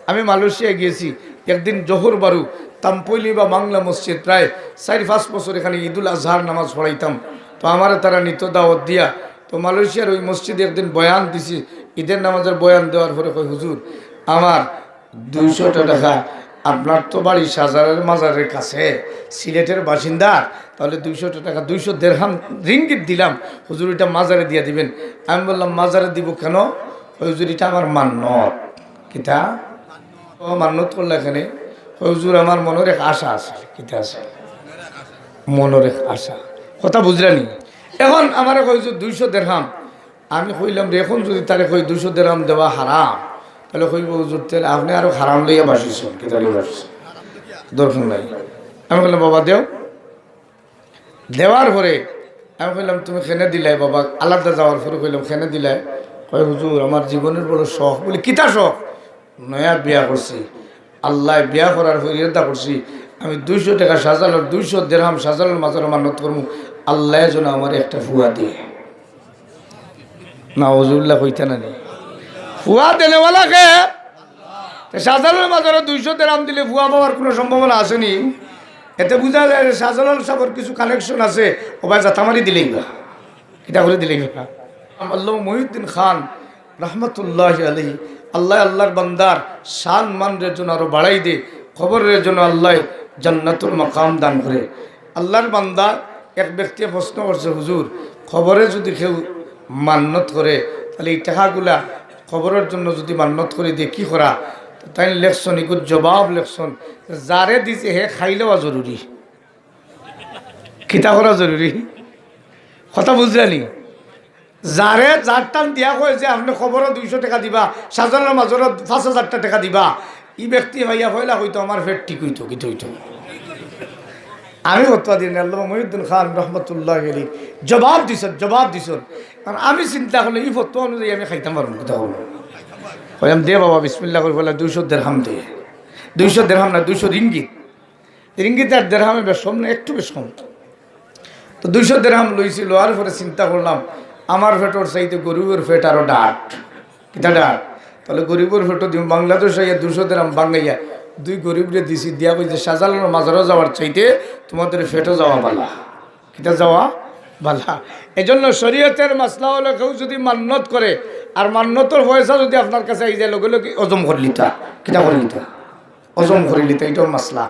আমি মালয়েশিয়া গিয়েছি একদিন জোহর বারু তাম্পলি বা বাংলা মসজিদ প্রায় 4-5 বছর এখানে ঈদুল আজহার নামাজ পড়াইতাম। তো আমার তারা নিত দাওয়াত দিয়া। তো মালয়েশিয়ার ওই মসজিদে একদিন বয়ান দিছি, ঈদের নামাজের বয়ান দেওয়ার পরে কই হুজুর আমার 200 টাকা, আপনার তো বাড়ি শাহজালাল মাজারের কাছে, সিলেটের বাসিন্দা, তাহলে 200 টাকা 200 দিরহাম রিঙ্গিত দিলাম, হুজুর এটা মাজারে দিয়ে দিবেন। আমি বললাম মাজারে দিব কেন? হুজুর এটা আমার মান্নত। কিতা ও মান্নত করলে এখানে? হুজুর আমার মনের এক আশা আছে। কিতা আছে? মনের এক আশা। কথা বুঝলেনি? এখন আমার হুজুর 200 দিরহাম। আমি কইলাম রে এখন যদি তারে কই 200 দিরহাম দেওয়া হারাম, তাহলে কইব হুজুর তাহলে আপনি আরো হারাম লইয়া বাসিছেন। কিতা লইয়া বাসিছেন? দরকার নাই। আমি বললাম বাবা দেও। দেওয়ার পরে আমি কইলাম তুমি খেনে দিলাই বাবা? আলাদা যাওয়ার পরে কইলাম খেনে দিলাই? কয় হুজুর আমার জীবনের বড় শখ। বলি কিতা শখ? নয়া বিয়া করছি, আল্লাহ বিয়া করার পর ইরদা করছি আমি 200 টাকা শাহজালাল 200 দিরহাম শাহজালাল মাজারে মান্নত করবো, আল্লাহ যেন আমার একটা ফুয়া দিয়ে। নাউজুবিল্লাহ কইতে না নি? ফুয়া দেনেওয়ালাকে শাহজালাল মাজারে 200 দিরহাম দিলে ফুয়া পাওয়ার কোনো সম্ভাবনা আসেনি? এতে বোঝা যায় শাহজালাল সাগর কিছু কানেকশন আছে, ও ভাই জাতামারি দিলেই না, এটা করে দিলেই না। আল্লাহ মহিউদ্দিন খান রহমতুল্লাহ আলাইহি, আল্লাহ আল্লাহর বান্দার শান মানের জন্য আরো বাড়াই দে, খবরের জন্য আল্লাহ জান্নাতুল মাকাম দান করে। আল্লাহর বান্দা এক ব্যক্তি প্রশ্ন করছে, হুজুর খবরে যদি কেউ মান্নত করে তাহলে এই টাকাগুলা খবরের জন্য যদি মান্নত করে দিয়ে কি করা? তাই লেখছন ইকুর জবাব লেখছন, যারে দিছে হে খাই লওয়া জরুরি, কিতা করা জরুরি। কথা বুঝলেনি? যারে যার টান দিয়া কয় যে আপনি খবরও 200 টাকা দিবা, শাহজালাল মাজারও 5000 টাকা দিবা, ই ব্যক্তি ভাইয়া হইলা হইতো আমার ফেট ঠিক হইতো, কিন্তু হইতো আমি হত্যা দিন আল্লাহ মহিউদ্দিন খান রহমতুল্লাহ আলাইহি জবাব দিছেন। কারণ আমি চিন্তা করলে এই ফটো অনুযায়ী আমি খাইতাম পারবো। কোথাও কইলাম দে বাবা বিসমিল্লাহ করে বলে 200 দিরহাম দে। 200 দিরহাম না 200 রিঙ্গিত। রিঙ্গিত আর দিরহামে বেশ কম না, একটু বেশ কম। তো 200 দিরহাম লইছি, লওয়ার পরে চিন্তা করলাম আমার ফেটোর চাইতে গরিবের ফেট আরো ডাট। কিতা ডাট? তাহলে গরিবের ফেটো দিব বাংলাদেশ আইয়া 200 দিরহাম বাঙ্গাইয়া 2 গরিবরে দিছি, দিয়া বলছে শাহজালাল মাজারও যাওয়ার চাইতে তোমাদের ফেটো যাওয়া বালা। কিতা যাওয়া বালা। এই জন্য শরীয়তের মাসলা হলো কেউ যদি মান্নত করে আর মান্নতর পয়সা যদি আপনার কাছে এই যে লগে লগে অজম করে লিতা, কিতা করে লিতা, অজম করে লিতা, এটাও মাসলা।